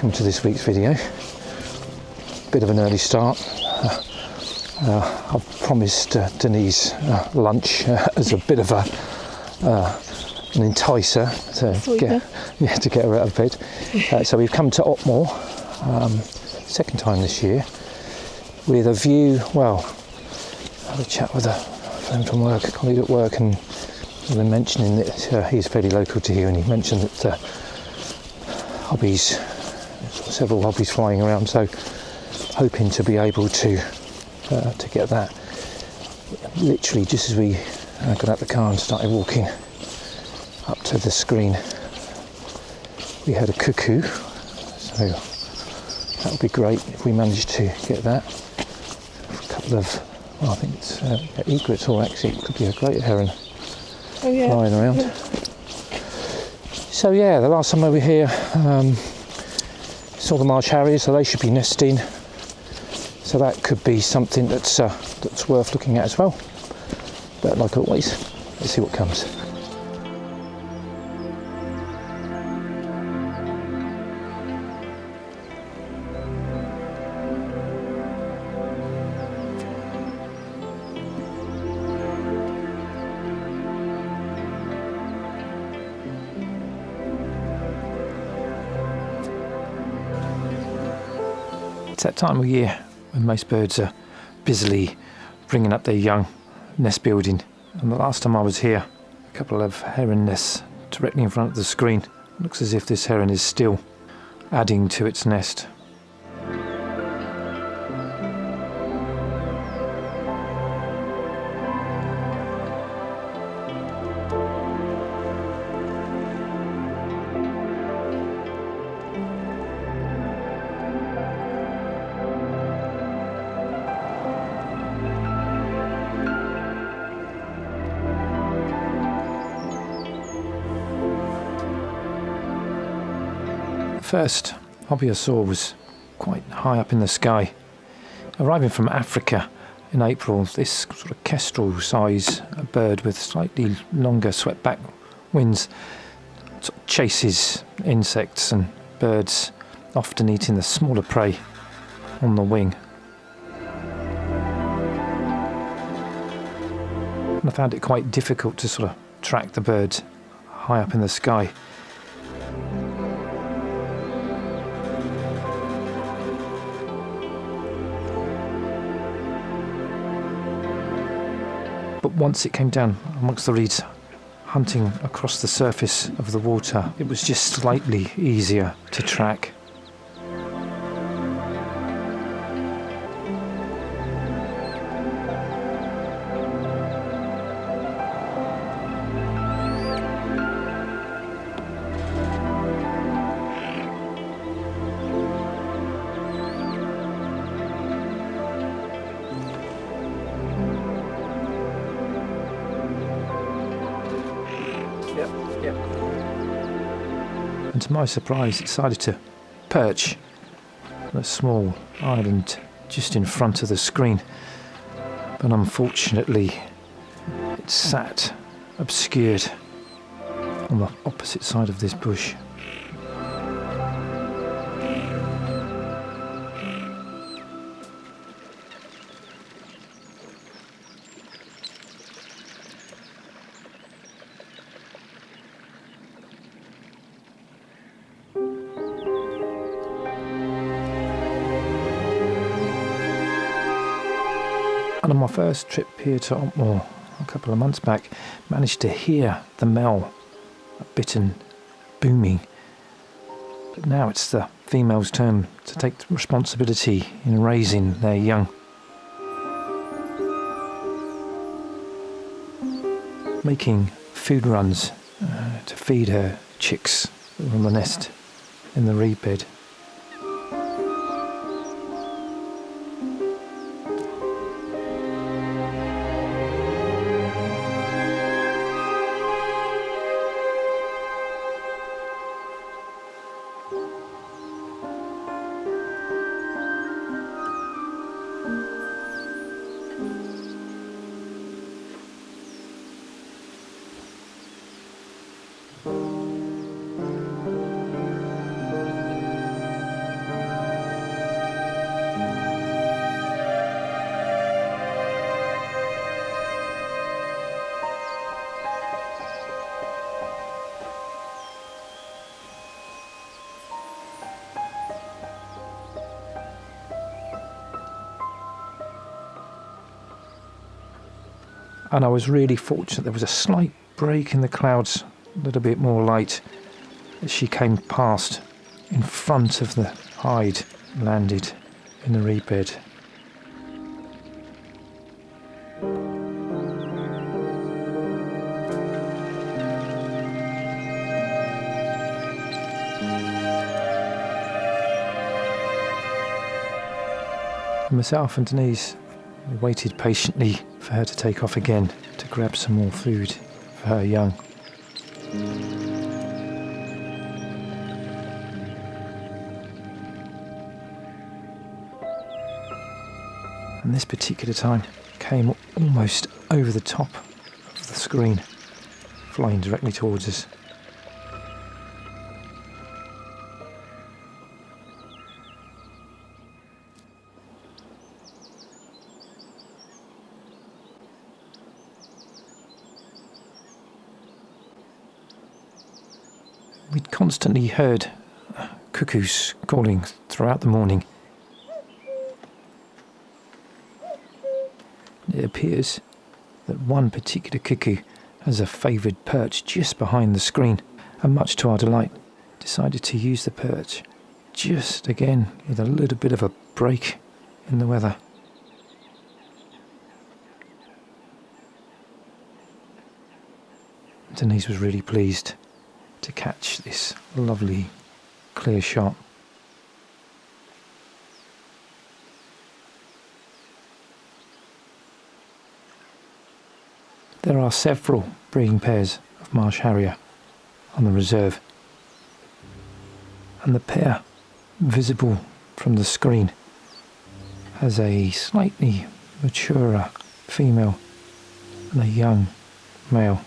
welcome to this week's video. Bit of an early start. I've promised Denise lunch as a bit of an enticer to get her out of bed. So we've come to Otmoor, second time this year, with a view. Well, I had a chat with a friend from work, a colleague at work, and I've been mentioning that he's fairly local to here, and he mentioned that several hobbies flying around, so hoping to be able to get that. Literally just as we got out the car and started walking up to the screen, we heard a cuckoo, so that would be great if we managed to get that. A couple of, I think it's egrets, or actually it could be a great heron flying around. Yeah. So yeah, the last time over here saw the Marsh Harrier, so they should be nesting. So that could be something that's worth looking at as well. But like always, let's see what comes. It's that time of year when most birds are busily bringing up their young, nest building. And the last time I was here, a couple of heron nests directly in front of the screen. Looks as if this heron is still adding to its nest. First hobby I saw was quite high up in the sky. Arriving from Africa in April, this sort of kestrel size bird with slightly longer swept-back wings sort of chases insects and birds, often eating the smaller prey on the wing. And I found it quite difficult to sort of track the birds high up in the sky. But once it came down amongst the reeds, hunting across the surface of the water, it was just slightly easier to track. Yep. And to my surprise, it decided to perch on a small island just in front of the screen. But unfortunately, it sat obscured on the opposite side of this bush. And on my first trip here to Otmoor a couple of months back, managed to hear the male at Bittern booming. But now it's the female's turn to take responsibility in raising their young. Making food runs to feed her chicks on the nest in the reed bed. and I was really fortunate. There was a slight break in the clouds, a little bit more light, as she came past in front of the hide, landed in the reed bed. And myself and Denise waited patiently for her to take off again to grab some more food for her young. And this particular time came almost over the top of the screen, flying directly towards us. We'd constantly heard cuckoos calling throughout the morning. It appears that one particular cuckoo has a favoured perch just behind the screen, and much to our delight, decided to use the perch just again with a little bit of a break in the weather. Denise was really pleased to catch this lovely clear shot. There are several breeding pairs of Marsh Harrier on the reserve, and the pair visible from the screen has a slightly maturer female and a young male.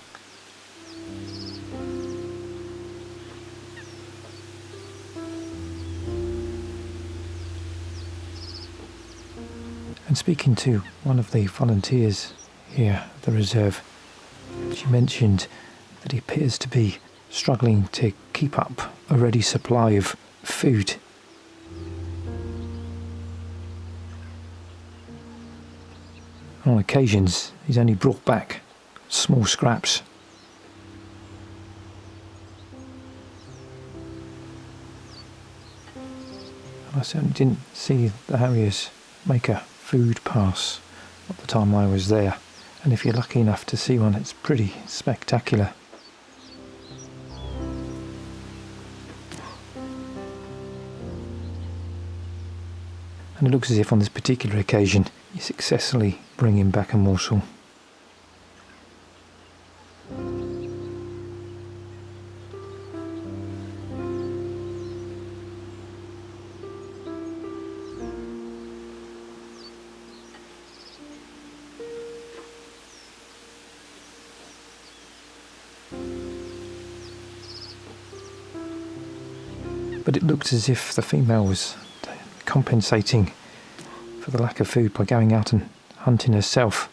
And speaking to one of the volunteers here at the reserve, she mentioned that he appears to be struggling to keep up a ready supply of food. On occasions, he's only brought back small scraps. I certainly didn't see the harriers make a food pass at the time I was there, and if you're lucky enough to see one, it's pretty spectacular. And it looks as if on this particular occasion you successfully bring him back a morsel. But it looked as if the female was compensating for the lack of food by going out and hunting herself.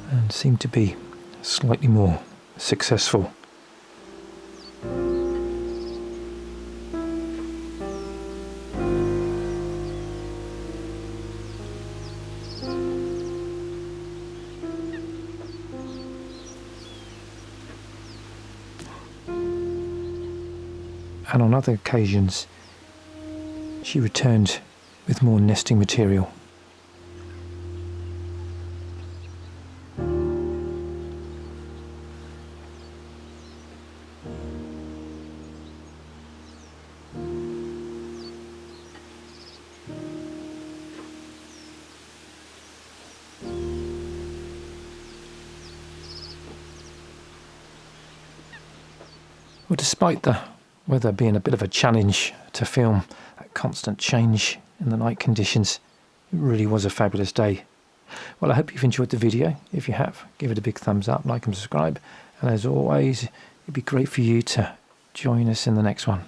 And seemed to be slightly more successful. And on other occasions, she returned with more nesting material. Well, despite the weather being a bit of a challenge to film, that constant change in the night conditions, it really was a fabulous day. Well, I hope you've enjoyed the video. If you have, give it a big thumbs up, like and subscribe. And as always, it'd be great for you to join us in the next one.